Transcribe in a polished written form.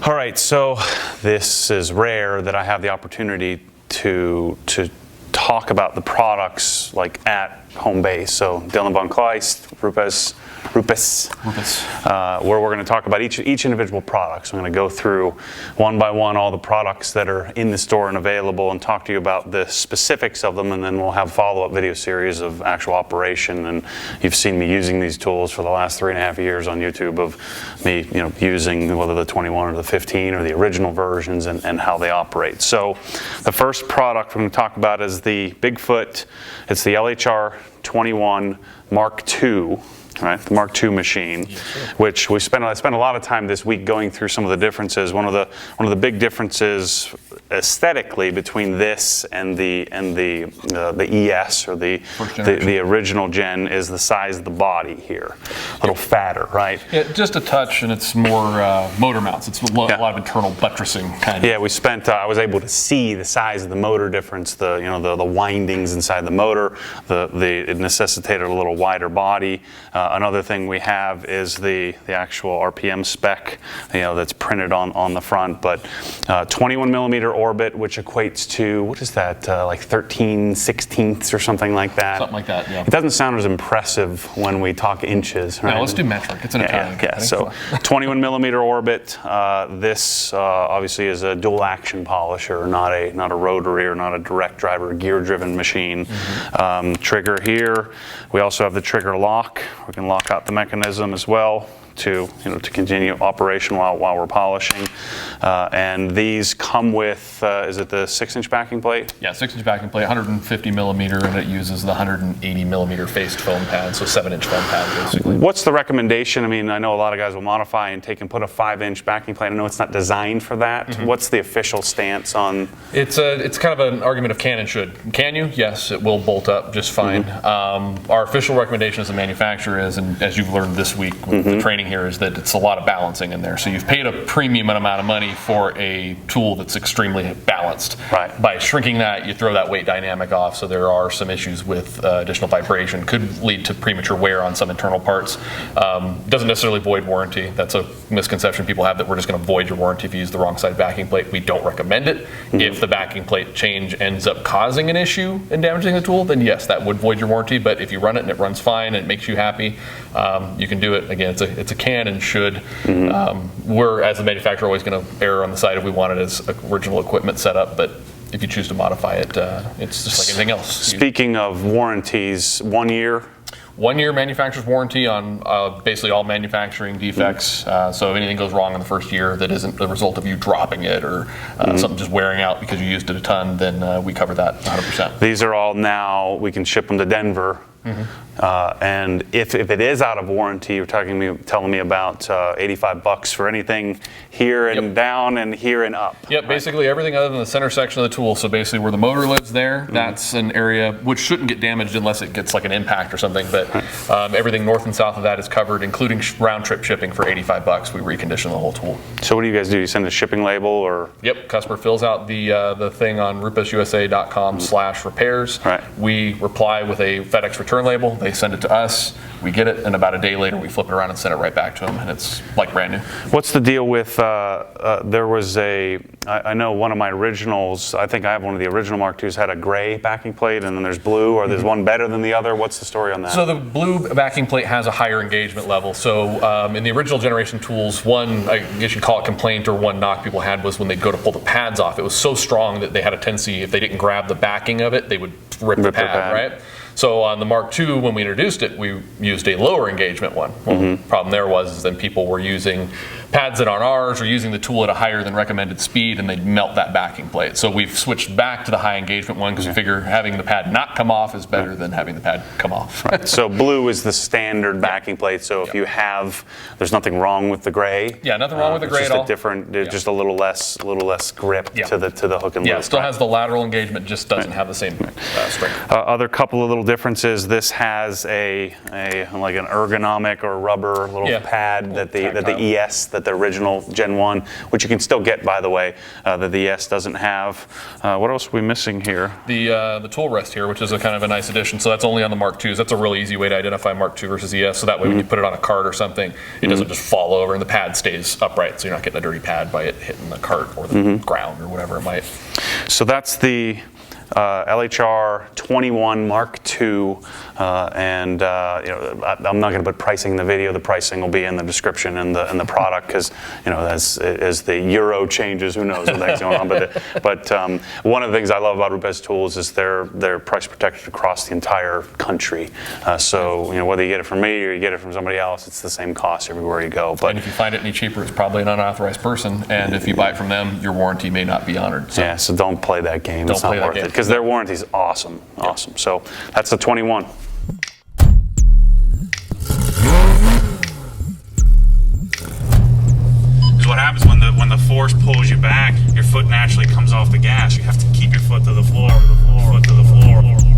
All right, so this is rare that I have the opportunity to talk about the products like at home base. So Dylan von Kleist, RUPES, where we're going to talk about each individual product. So I'm going to go through one by one all the products that are in the store and available and talk to you about the specifics of them, and then we'll have follow-up video series of actual operation. And you've seen me using these tools for the last 3.5 years on YouTube of me using whether the 21 or the 15 or the original versions and how they operate. So the first product we're going to talk about is the Bigfoot. It's the LHR21 Mark II. Right, the Mark II machine, yes, which I spent a lot of time this week going through some of the differences. One of the big differences aesthetically between this and the ES or the original gen is the size of the body here, a little fatter, right? Yeah, just a touch, and it's more motor mounts. It's a lot of internal buttressing kind of. Yeah, we spent. I was able to see the size of the motor difference, the windings inside the motor. It necessitated a little wider body. Another thing we have is the actual RPM spec, that's printed on the front. But 21 millimeter orbit, which equates to, what is that, like 13/16 or something like that? Something like that, yeah. It doesn't sound as impressive when we talk inches, right? No, let's do metric. It's an Italian. Yeah. So 21 millimeter orbit. This obviously is a dual action polisher, not a rotary or not a direct driver gear driven machine. Mm-hmm. Trigger here. We also have the trigger lock. We can lock out the mechanism as well to continue operation while we're polishing. And these come with, is it the 6-inch backing plate? Yeah, 6-inch backing plate, 150 millimeter, and it uses the 180 millimeter faced foam pad, so 7-inch foam pad basically. What's the recommendation? I mean, I know a lot of guys will modify and put a 5-inch backing plate. I know it's not designed for that. Mm-hmm. What's the official stance on? It's kind of an argument of can and should. Can you? Yes, it will bolt up just fine. Mm-hmm. Our official recommendation as a manufacturer is, and as you've learned this week with the training here, is that it's a lot of balancing in there. So you've paid a premium amount of money for a tool that's extremely balanced. Right. By shrinking that, you throw that weight dynamic off, so there are some issues with additional vibration. Could lead to premature wear on some internal parts. Doesn't necessarily void warranty. That's a misconception people have, that we're just going to void your warranty if you use the wrong side backing plate. We don't recommend it. Mm-hmm. If the backing plate change ends up causing an issue and damaging the tool, then yes, that would void your warranty. But if you run it and it runs fine and it makes you happy, you can do it. Again, it's a can and should. Mm-hmm. We're, as a manufacturer, always going to err on the side if we want it as original equipment setup, but if you choose to modify it, it's just like anything else. Speaking of warranties, 1 year? 1 year manufacturer's warranty on basically all manufacturing defects. So if anything goes wrong in the first year that isn't the result of you dropping it or something just wearing out because you used it a ton, then we cover that 100%. These are all now, we can ship them to Denver. Mm-hmm. And if it is out of warranty, you're telling me about $85 for anything here and down and here and up. Yep, right? Basically everything other than the center section of the tool. So basically where the motor lives there, that's an area which shouldn't get damaged unless it gets like an impact or something. But everything north and south of that is covered, including round trip shipping for $85. We recondition the whole tool. So what do you guys do? You send a shipping label or? Yep, customer fills out the thing on rupesusa.com/repairs. Right. We reply with a FedEx return label. They send it to us, we get it, and about a day later we flip it around and send it right back to them, and it's like brand new. What's the deal with, there was I know one of my originals, I think I have one of the original Mark IIs, had a gray backing plate, and then there's blue, or there's one better than the other. What's the story on that? So the blue backing plate has a higher engagement level. So in the original generation tools, one, I guess you'd call it complaint or one knock people had was when they'd go to pull the pads off. It was so strong that they had a tendency, if they didn't grab the backing of it, they would rip the pad, right? So on the Mark II, when we introduced it, we used a lower engagement one. Well, the problem there was then people were using pads that aren't ours or using the tool at a higher than recommended speed, and they'd melt that backing plate. So we've switched back to the high engagement one because we figure having the pad not come off is better than having the pad come off. Right. So blue is the standard backing plate. So if you have, there's nothing wrong with the gray. Yeah, nothing wrong with the gray at all. Just a little less grip to the hook and loop. Yeah, it still has the lateral engagement, just doesn't have the same strength. Other couple of little difference is this has like an ergonomic or rubber little pad that the ES, that the original Gen 1, which you can still get, by the way, that the ES doesn't have. What else are we missing here? The tool rest here, which is a kind of a nice addition. So that's only on the Mark IIs. That's a really easy way to identify Mark II versus ES. So that way when you put it on a cart or something, it doesn't just fall over and the pad stays upright. So you're not getting a dirty pad by it hitting the cart or the ground or whatever it might. So that's the LHR21 Mark II, and I'm not going to put pricing in the video. The pricing will be in the description and the product, because as the euro changes, who knows what's going on. But one of the things I love about RUPES tools is they're price protected across the entire country. So whether you get it from me or you get it from somebody else, it's the same cost everywhere you go. But and if you find it any cheaper, it's probably an unauthorized person. And if you buy it from them, your warranty may not be honored. So. Yeah, so don't play that game. It's not worth it, because their warranty is awesome. So that's the 21. Because what happens when the force pulls you back, your foot naturally comes off the gas. You have to keep your foot to the floor, foot to the floor.